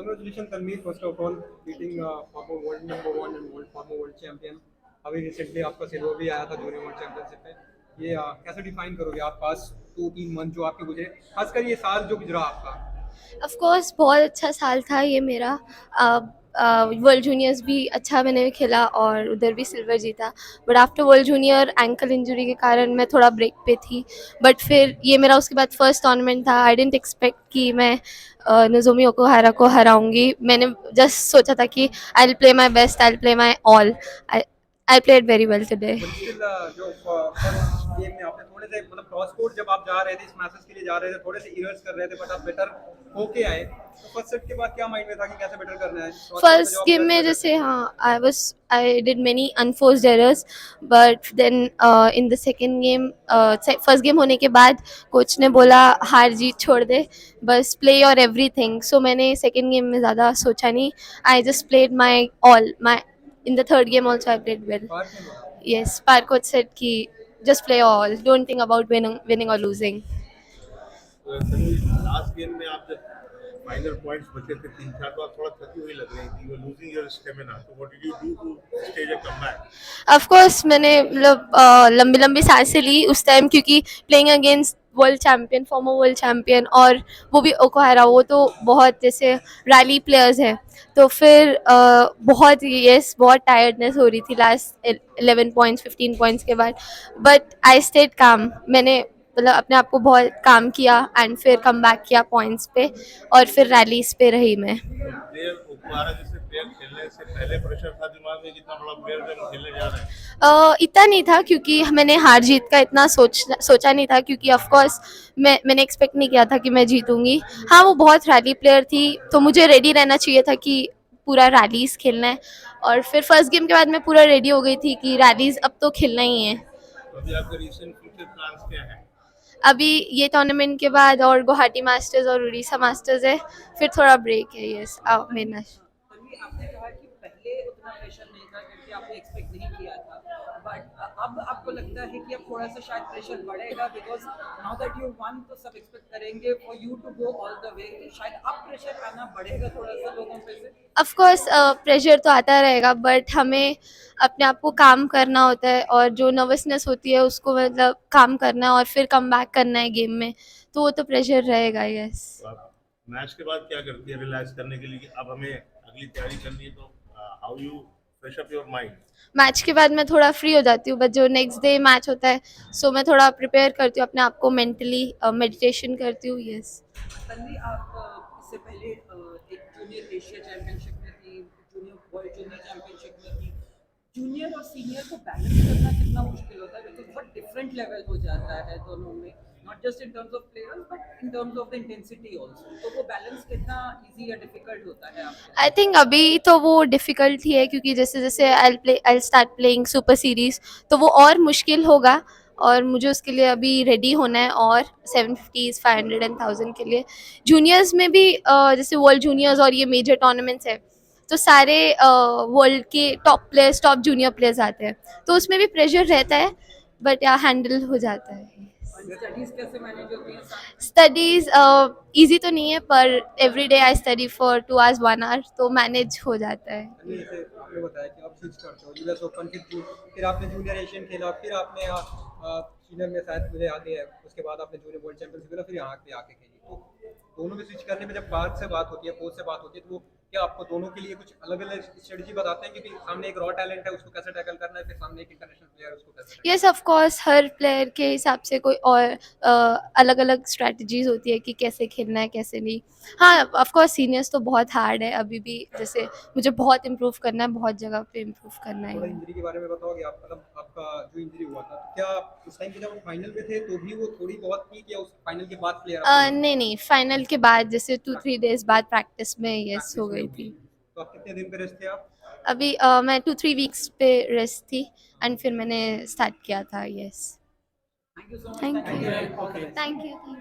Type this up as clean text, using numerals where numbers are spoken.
Congratulations, Tanveer, first of all, beating former world number one and former world champion. अभी recently आपका silver भी आया था junior world championship में। ये कैसे डिफाइन करोगे आप पास 2-3 मंथ जो आपके गुजरे, खासकर ये साल जो गुजरा आपका? ऑफ कोर्स बहुत अच्छा साल था ये मेरा। वर्ल्ड जूनियर्स भी अच्छा मैंने खेला और उधर भी सिल्वर जीता। But after world junior ankle injury के कारण मैं थोड़ा ब्रेक पे थी। बट फिर ये मेरा उसके बाद फर्स्ट टूर्नामेंट था। आई डेंट एक्सपेक्ट कि मैं नोजोमी ओकुहारा को हराऊंगी। मैंने जस्ट सोचा था कि I will play my best, I will play my all. I played very well today. But still जो फर्स्ट गेम में आपने थोड़े से मतलब क्रॉस कोर्ट जब आप जा रहे थे इस मैसेज के लिए जा रहे थे, थोड़े से एरर्स कर रहे थे, बट आप बेटर होके आए। तो फर्स्ट सेट के बाद क्या माइंड में था कि कैसे बेटर करना है क्रॉस कोर्ट पे जो फर्स्ट आप गेम एरर्स में कर रहे थे? जैसे हाँ I did many unforced errors. But then in the second game, first game होने के बाद कोच ने बोला हार जीत छोड़ दे, बस प्ले योर एवरीथिंग। सो मैंने सेकेंड गेम में ज़्यादा सोचा नहीं। I just played my all my. In the third game also I played well. Park ने बोला। यस, पार कोच सेड कि just play all, don't think about winning और लूजिंग। तन्वी, लास्ट गेम में आप जब फाइनल पॉइंट्स बचे थे तीन चार, तो आप थोड़ा थकी हुई लग रही थी, you are losing your stamina, तो what did you do to stage a comeback? Of course मैंने मतलब लंबी लंबी सांसें ली उस टाइम, क्योंकि playing against world champion, former world champion, और वो भी ओकुहारा, वो तो बहुत जैसे रैली प्लेयर्स हैं। तो फिर बहुत बहुत टायर्डनेस हो रही थी लास्ट 11 पॉइंट्स 15 पॉइंट्स के बाद। बट आई स्टेड काम। मैंने मतलब अपने आप को बहुत काम किया एंड फिर कम बैक किया पॉइंट्स पे, और फिर रैलीज पे रही मैं। तो प्लेयर ओकुहारा जैसे प्लेयर खेलने से पहले प्रेशर था दिमाग में कितना बड़ा प्लेयर जब खेलने जा रहे हैं? इतना नहीं था, क्योंकि मैंने हार जीत का इतना सोचा नहीं था, क्योंकि ऑफ कोर्स मैंने एक्सपेक्ट नहीं किया था कि मैं जीतूंगी। हाँ, वो बहुत रैली प्लेयर थी, तो मुझे रेडी रहना चाहिए था कि पूरा रैलीज खेलना है। और फिर फर्स्ट गेम के बाद मैं पूरा रेडी हो गई थी कि रैलीज अब तो खेलना ही है। तो अभी आपके रिसेंट फ्यूचर प्लान्स क्या हैं? अभी ये टूर्नामेंट के बाद और गुवाहाटी मास्टर्स और उड़ीसा मास्टर्स है, फिर थोड़ा ब्रेक है। यस, मेरा। तन्वी, आपने कहा कि पहले उतना प्रेशर नहीं था क्योंकि आपने एक्सपेक्ट नहीं किया था, बट अब आपको लगता है कि अब थोड़ा सा शायद प्रेशर बढ़ेगा because now that you won, तो सब एक्सपेक्ट करेंगे for you to go all the way, तो शायद अब प्रेशर आना बढ़ेगा थोड़ा सा लोगों पे से। ऑफ कोर्स प्रेशर तो आता रहेगा, बट हमें अपने आप को काम करना होता है, और जो नर्वसनेस होती है उसको मतलब काम करना है और फिर कम बैक करना है गेम में। तो वो तो प्रेशर रहेगा। यस। तो आप मैच के बाद क्या करती है रिलैक्स करने के लिए कि अब हमें अगली तैयारी करनी है, तो how you fresh up your mind? Match के बाद मैं थोड़ा फ्री हो जाती हूँ, बट जो नेक्स्ट डे मैच होता है, सो मैं थोड़ा प्रिपेयर करती हूँ अपने आप को मेंटली, मेडिटेशन करती हूँ। यस। तन्वी, आप इससे पहले एक जूनियर एशिया चैंपियनशिप में थी, जूनियर वर्ल्ड जूनियर चैंपियनशिप में थी। जूनियर और सीनियर को बैलेंस करना कितना मुश्किल होता है, बिकॉज बहुत डिफरेंट लेवल हो जाता है दोनों में, not just in terms of players but in terms of the intensity also. तो वो बैलेंस कितना इजी या डिफिकल्ट होता है आपके आई लिए? थिंक अभी तो वो डिफ़िकल्ट ही है, क्योंकि जैसे जैसे I start playing super series, तो वो और मुश्किल होगा। और मुझे उसके लिए अभी रेडी होना है, और 750 500 एंड 1000 के लिए। जूनियर्स में भी जैसे वर्ल्ड जूनियर्स और ये मेजर टूर्नामेंट्स है, तो सारे वर्ल्ड के top players, top junior players आते हैं, तो उसमें भी प्रेशर रहता है, बट या हैंडल हो जाता है। और स्टडीज कैसे मैनेज होती हैं साथ में? स्टडीज़ ईज़ी तो नहीं है, पर every day I study for 2 hours 1 hour, तो मैनेज हो जाता है। अभी जैसे आपने बताया कि आप स्विच करते हो यूएस ओपन, फिर आपने जूनियर एशियन खेला, फिर आपने सीनियर में शायद मुझे याद नहीं है, उसके बाद आपने जूनियर वर्ल्ड चैंपियनशिप खेला, फिर यहाँ पे आके खेली। तो दोनों में स्विच करने में जब बात से बात होती है, कोच से बात होती है, तो वो क्या आपको दोनों के लिए कुछ अलग अलग स्ट्रेटजी बताते हैं कि फिर सामने एक रॉ टैलेंट है उसको कैसे टैकल करना है, फिर सामने एक इंटरनेशनल प्लेयर है उसको कैसे टैकल यस, करना ऑफ कोर्स हर प्लेयर के हिसाब से कोई और अलग अलग स्ट्रैटेजीज होती है कि कैसे खेलना है कैसे नहीं। हाँ, ऑफ कोर्स सीनियर्स तो बहुत हार्ड है अभी भी, जैसे मुझे बहुत इम्प्रूव करना है, बहुत जगह पे इम्प्रूव करना है? थोड़ा है। इंजरी के बारे में बताओगे आप, मतलब आपका जो इंजरी हुआ था, तो क्या उस टाइम पे जब फाइनल पे थे तो भी वो थोड़ी बहुत थी, या उस फाइनल के बाद प्लेयर आपको लगी? नहीं नहीं, फाइनल के बाद जैसे 2 3 डेज बाद प्रैक्टिस में यस हो प्रैक्टिस में गई हुई? थी। तो आप कितने दिन पे रेस्ट थे आप? अभी मैं 2 3 वीक्स पे रेस्ट थी, एंड फिर मैंने स्टार्ट किया था। Yes. Thank you so much, thank thank you. You, all the best. Thank you.